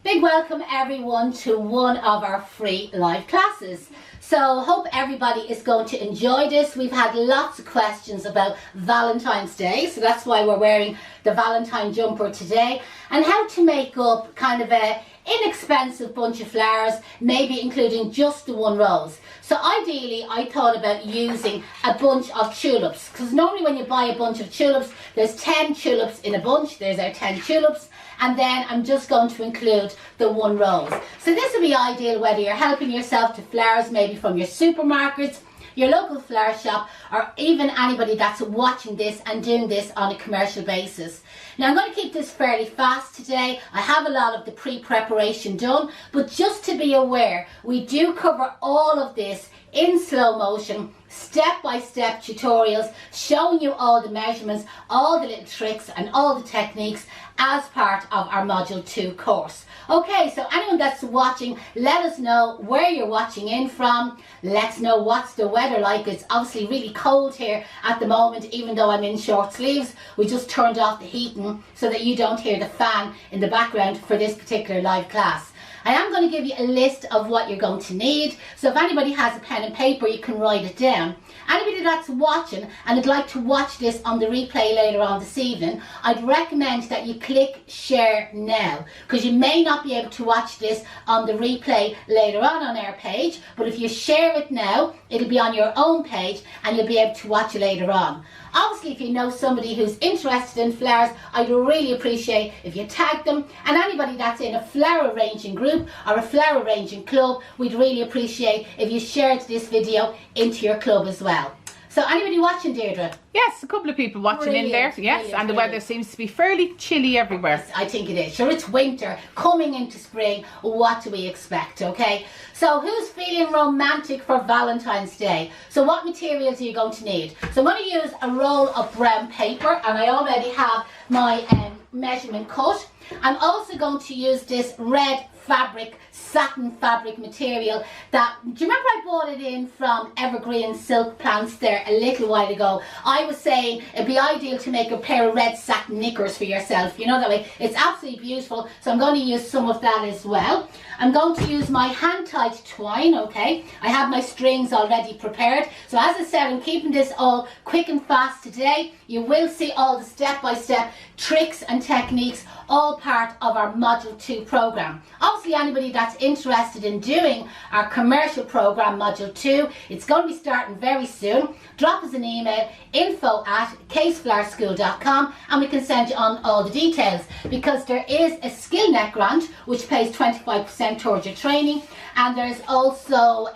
Big welcome everyone to one of our free live classes. So hope everybody is going to enjoy this. We've had lots of questions about Valentine's Day, so that's why we're wearing the Valentine jumper today, and how to make up kind of a inexpensive bunch of flowers, maybe including just the one rose. So ideally I thought about using a bunch of tulips, because normally when you buy a bunch of tulips, there's 10 tulips in a bunch. There's our 10 tulips, and then I'm just going to include the one rose. So this would be ideal whether you're helping yourself to flowers maybe from your supermarkets, your local flower shop, or even anybody that's watching this and doing this on a commercial basis. Now I'm going to keep this fairly fast today. I have a lot of the pre-preparation done, but just to be aware, we do cover all of this in slow motion, step-by-step tutorials showing you all the measurements, all the little tricks and all the techniques as part of our Module 2 course. Okay, so anyone that's watching, let us know where you're watching in from. Let's know what's the weather like. It's obviously really cold here at the moment, even though I'm in short sleeves. We just turned off the heating so that you don't hear the fan in the background for this particular live class. I am going to give you a list of what you're going to need, so if anybody has a pen and paper, you can write it down. Anybody that's watching and would like to watch this on the replay later on this evening, I'd recommend that you click share now, because you may not be able to watch this on the replay later on our page, but if you share it now, it'll be on your own page and you'll be able to watch it later on. Obviously, if you know somebody who's interested in flowers, I'd really appreciate if you tag them, and anybody that's in a flower arranging group or a flower arranging club, we'd really appreciate if you shared this video into your club as well. So anybody watching, Deirdre? Yes, a couple of people watching in there. Yes, and the weather seems to be fairly chilly everywhere. Yes, I think it is. Sure, it's winter, coming into spring. What do we expect, okay? So who's feeling romantic for Valentine's Day? So what materials are you going to need? So I'm going to use a roll of brown paper, and I already have my measurement cut. I'm also going to use this red fabric, satin fabric material that, do you remember I bought it in from Evergreen Silk Plants there a little while ago? I was saying it'd be ideal to make a pair of red satin knickers for yourself, you know, that way. It's absolutely beautiful, so I'm going to use some of that as well. I'm going to use my hand-tied twine, okay? I have my strings already prepared. So as I said, I'm keeping this all quick and fast today. You will see all the step-by-step tricks and techniques, all part of our Module 2 program. Obviously, anybody that's interested in doing our commercial program, Module 2, it's going to be starting very soon. Drop us an email, info@caseflowerschool.com, and we can send you on all the details, because there is a SkillNet grant which pays 25% towards your training, and there's also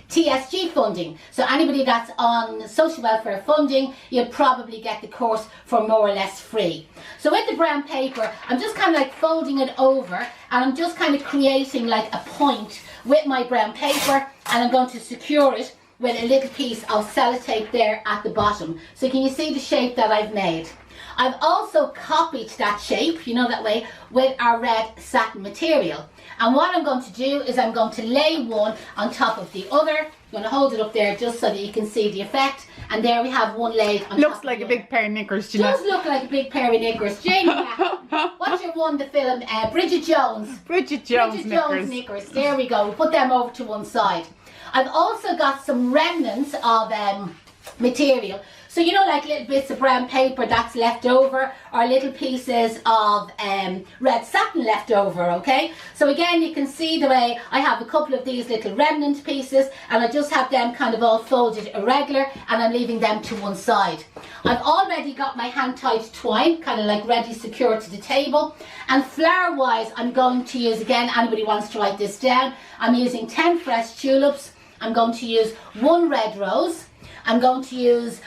TSG funding. So anybody that's on social welfare funding, you'll probably get the course for more or less free. So with the brown paper, I'm just kind of like folding it over, and I'm just kind of creating like a point with my brown paper, and I'm going to secure it with a little piece of sellotape there at the bottom. So can you see the shape that I've made? I've also copied that shape, you know, that way, with our red satin material. And what I'm going to do is I'm going to lay one on top of the other. I'm going to hold it up there just so that you can see the effect. And there we have one laid on top. Looks like a big pair of knickers, Janette. Does look like a big pair of knickers. Jamie, what's your one, the film? Bridget Jones. Bridget Jones knickers. There we go. We'll put them over to one side. I've also got some remnants of material. So, you know, like little bits of brown paper that's left over, or little pieces of red satin left over, okay? So again, you can see the way I have a couple of these little remnant pieces, and I just have them kind of all folded irregular, and I'm leaving them to one side. I've already got my hand-tied twine, kind of like ready secured to the table. And flower-wise, I'm going to use, again, anybody wants to write this down, I'm using 10 fresh tulips. I'm going to use one red rose. I'm going to use,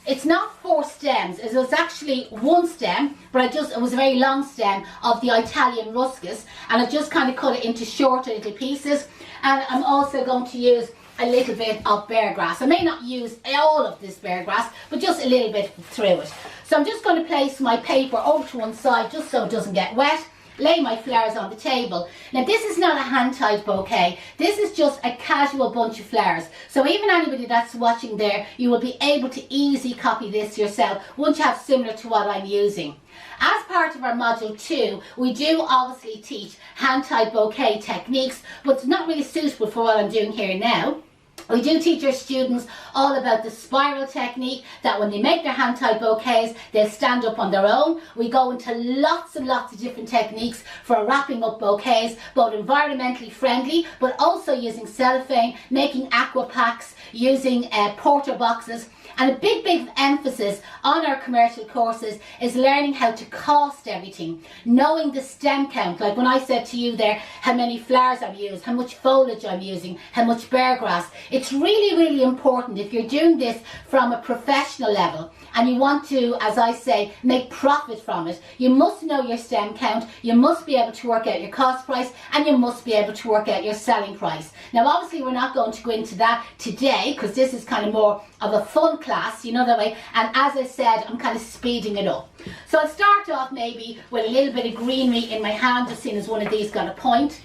it's not 4 stems, it was actually 1 stem, but it was a very long stem of the Italian ruscus, and I just kind of cut it into shorter little pieces. And I'm also going to use a little bit of bear grass. I may not use all of this bear grass, but just a little bit through it. So I'm just going to place my paper over to one side just so it doesn't get wet. lay my flowers on the table. Now this is not a hand-tied bouquet, this is just a casual bunch of flowers. So even anybody that's watching there, you will be able to easily copy this yourself once you have similar to what I'm using. As part of our module 2, we do obviously teach hand-tied bouquet techniques, but it's not really suitable for what I'm doing here now. We do teach our students all about the spiral technique, that when they make their hand-tied bouquets, they'll stand up on their own. We go into lots and lots of different techniques for wrapping up bouquets, both environmentally friendly, but also using cellophane, making aqua packs, using porter boxes. And a big emphasis on our commercial courses is learning how to cost everything, knowing the stem count. Like when I said to you there, how many flowers I've used, how much foliage I'm using, how much bare grass. It's really important if you're doing this from a professional level and you want to, as I say, make profit from it. You must know your stem count, you must be able to work out your cost price, and you must be able to work out your selling price. Now obviously we're not going to go into that today because this is kind of more of a fun class, you know that way, and as I said, I'm kind of speeding it up. So I'll start off maybe with a little bit of greenery in my hand, just seeing as one of these got a point,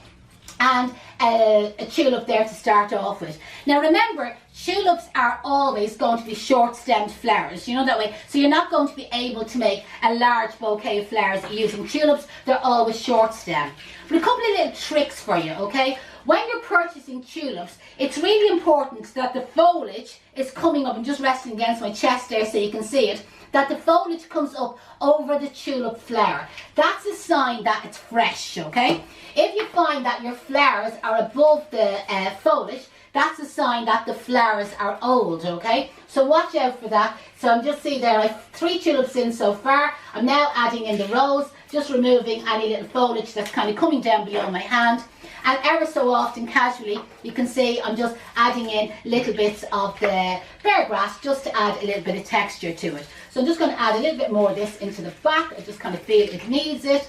and a tulip there to start off with. Now remember, tulips are always going to be short stemmed flowers, you know that way, so you're not going to be able to make a large bouquet of flowers using tulips. They're always short stem. But a couple of little tricks for you, okay? When you're purchasing tulips, it's really important that the foliage is coming up, and just resting against my chest there so you can see it, that the foliage comes up over the tulip flower. That's a sign that it's fresh, okay? If you find that your flowers are above the foliage, that's a sign that the flowers are old, okay? So watch out for that. So I'm just seeing there, I've 3 tulips in so far. I'm now adding in the rose, just removing any little foliage that's kind of coming down below my hand. And ever so often, casually, you can see I'm just adding in little bits of the bare grass just to add a little bit of texture to it. So I'm just going to add a little bit more of this into the back. I just kind of feel it needs it.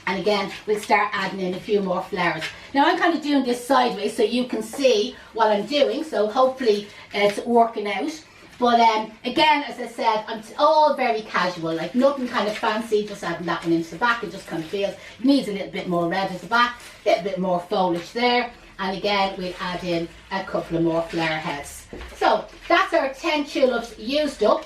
And again, we'll start adding in a few more flowers. Now I'm kind of doing this sideways so you can see what I'm doing. So hopefully it's working out. But again, as I said, it's all very casual, like nothing kind of fancy, just adding that one into the back. It just kind of feels, it needs a little bit more red at the back, a little bit more foliage there. And again, we'll add in a couple of more flower heads. So that's our 10 tulips used up.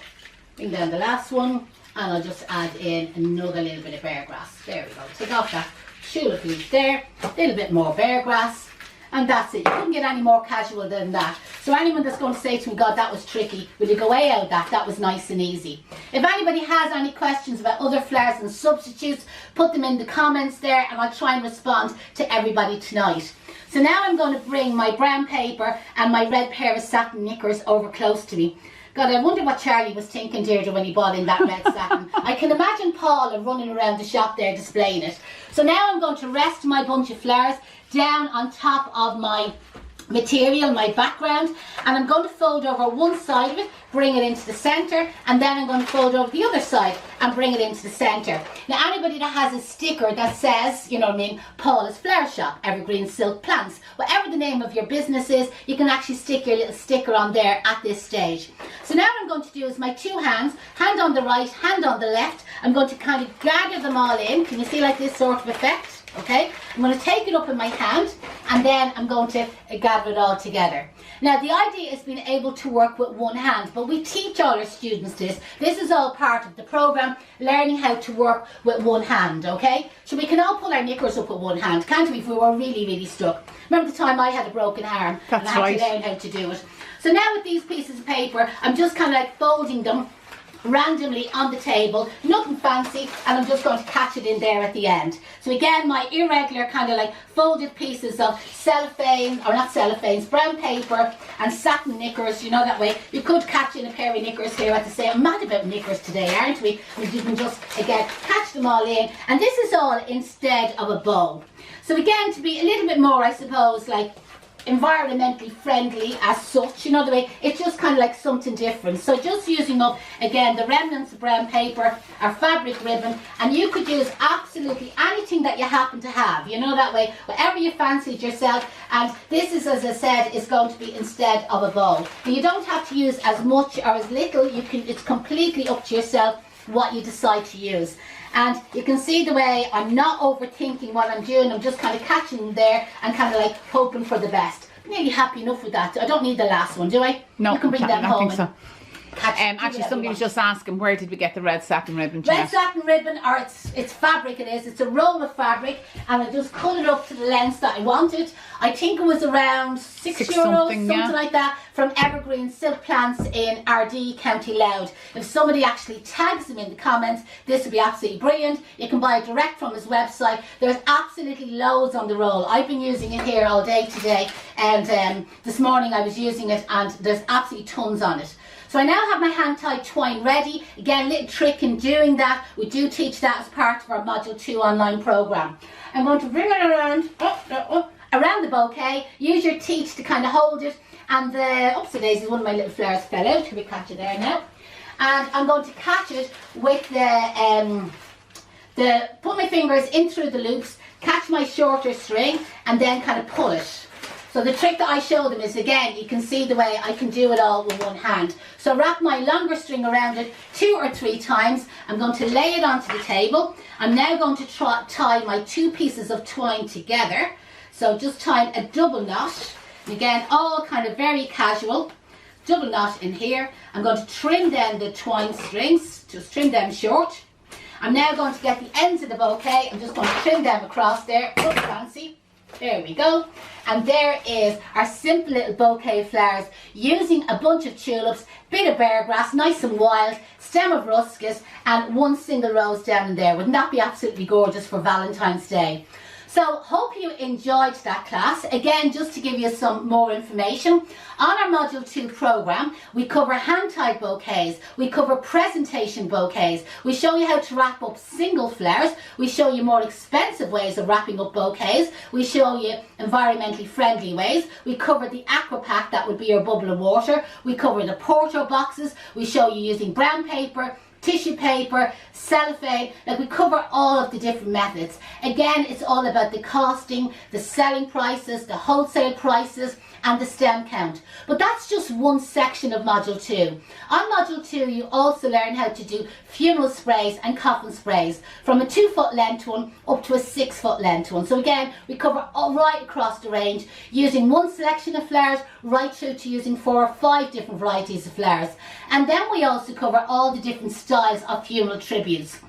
Bring down the last one, and I'll just add in another little bit of bare grass. There we go, take off that tulip leaf there, a little bit more bare grass. And that's it. You couldn't get any more casual than that. So anyone that's going to say to me, God, that was tricky, will you go away out of that? That was nice and easy. If anybody has any questions about other flowers and substitutes, put them in the comments there and I'll try and respond to everybody tonight. So now I'm going to bring my brown paper and my red pair of satin knickers over close to me. God, I wonder what Charlie was thinking, Deirdre, when he bought in that red satin. I can imagine Paula running around the shop there displaying it. So now I'm going to rest my bunch of flowers down on top of my material, my background, and I'm going to fold over one side of it, bring it into the center, and then I'm going to fold over the other side and bring it into the center. Now anybody that has a sticker that says, you know what I mean, Paula's Flower Shop, Evergreen Silk Plants, whatever the name of your business is, you can actually stick your little sticker on there at this stage. So now what I'm going to do is my 2 hands, hand on the right, hand on the left, I'm going to kind of gather them all in. Can you see like this sort of effect? Okay, I'm going to take it up in my hand and then I'm going to gather it all together. Now the idea is being able to work with one hand, but we teach all our students this. This is all part of the program, learning how to work with one hand, okay? So we can all pull our knickers up with one hand, can't we, if we were really stuck? Remember the time I had a broken arm and I had to learn how to do it. So now with these pieces of paper, I'm just kind of like folding them randomly on the table, nothing fancy, and I'm just going to catch it in there at the end. So again, my irregular kind of like folded pieces of cellophane, or not cellophanes, brown paper and satin knickers, you know that way. You could catch in a pair of knickers here at the same. I'm mad about knickers today, aren't we? You can just, again, catch them all in. And this is all instead of a bow. So again, to be a little bit more, I suppose, like environmentally friendly as such, you know the way, it's just kind of like something different. So just using up again the remnants of brown paper, our fabric ribbon, and you could use absolutely anything that you happen to have, you know that way, whatever you fancied yourself. And this is, as I said, is going to be instead of a bow. And you don't have to use as much or as little, you can, it's completely up to yourself what you decide to use. And you can see the way I'm not overthinking what I'm doing. I'm just kind of catching them there and kind of like hoping for the best. Nearly happy enough with that. I don't need the last one, do I? No, you can bring them I home. think so. Actually, somebody was just asking, where did we get the red satin ribbon? Red satin ribbon, or it's fabric. It is. It's a roll of fabric, and I just cut it up to the length that I wanted. I think it was around €6, something like that, from Evergreen Silk Plants in Ardee, County Louth. If somebody actually tags them in the comments, this would be absolutely brilliant. You can buy it direct from his website. There's absolutely loads on the roll. I've been using it here all day today, and this morning I was using it, and there's absolutely tons on it. So I now have my hand-tied twine ready. Again, little trick in doing that. We do teach that as part of our Module 2 online program. I'm going to bring it around, around the bouquet. Use your teeth to kind of hold it. And the, oops, daisies, one of my little flowers fell out. Can we catch it there now? And I'm going to catch it with put my fingers in through the loops, catch my shorter string, and then kind of pull it. So the trick that I show them is, again, you can see the way I can do it all with one hand. So wrap my longer string around it 2 or 3 times. I'm going to lay it onto the table. I'm now going to tie my 2 pieces of twine together. So just tying a double knot. And again, all kind of very casual. Double knot in here. I'm going to trim down the twine strings, just trim them short. I'm now going to get the ends of the bouquet. I'm just going to trim them across there. Oh, fancy. There we go. And there is our simple little bouquet of flowers using a bunch of tulips, bit of bear grass, nice and wild, stem of ruscus, and 1 single rose down in there. Wouldn't that be absolutely gorgeous for Valentine's Day? So hope you enjoyed that class. Again, just to give you some more information, on our Module 2 program, we cover hand-tied bouquets, we cover presentation bouquets, we show you how to wrap up single flowers, we show you more expensive ways of wrapping up bouquets, we show you environmentally friendly ways, we cover the aqua pack, that would be your bubble of water, we cover the porto boxes, we show you using brown paper, tissue paper, cellophane, like we cover all of the different methods. Again, it's all about the costing, the selling prices, the wholesale prices, and the stem count. But that's just one section of Module 2. On Module 2, you also learn how to do funeral sprays and coffin sprays, from a 2-foot length one up to a 6-foot length one. So again, we cover all right across the range, using one selection of flowers right through to using 4 or 5 different varieties of flowers. And then we also cover all the different styles of funeral tributes.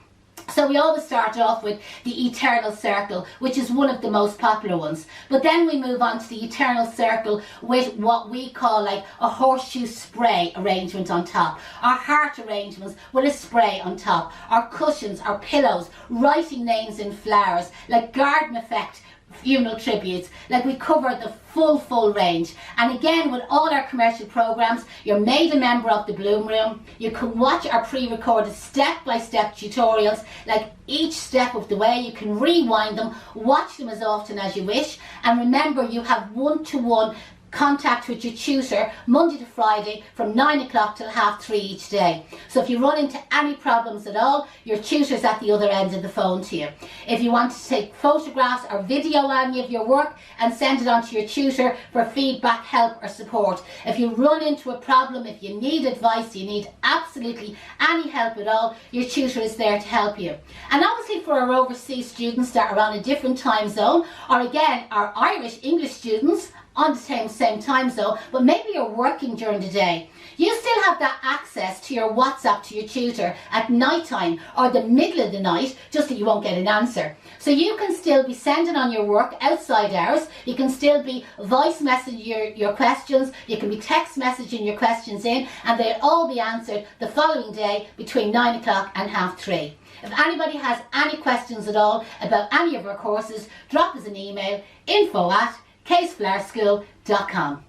So we always start off with the Eternal Circle, which is one of the most popular ones. But then we move on to the Eternal Circle with what we call like a horseshoe spray arrangement on top. Our heart arrangements with a spray on top. Our cushions, our pillows, writing names in flowers, like garden effect funeral tributes. Like we cover the full range. And again, with all our commercial programs, you're made a member of the Bloom Room. You can watch our pre-recorded step-by-step tutorials, like each step of the way. You can rewind them, watch them as often as you wish, and remember, you have one-to-one contact with your tutor Monday to Friday from 9 o'clock till 3:30 each day. So if you run into any problems at all, your tutor's at the other end of the phone to you. If you want to take photographs or video any of your work and send it on to your tutor for feedback, help or support. If you run into a problem, if you need advice, you need absolutely any help at all, your tutor is there to help you. And obviously for our overseas students that are on a different time zone, or again our Irish English students on the same time zone, but maybe you're working during the day, you still have that access to your WhatsApp to your tutor at night time or the middle of the night, just that you won't get an answer. So you can still be sending on your work outside hours, you can still be voice messaging your questions, you can be text messaging your questions in, and they'll all be answered the following day between 9 o'clock and 3:30. If anybody has any questions at all about any of our courses, drop us an email, info@caseflowerschool.com.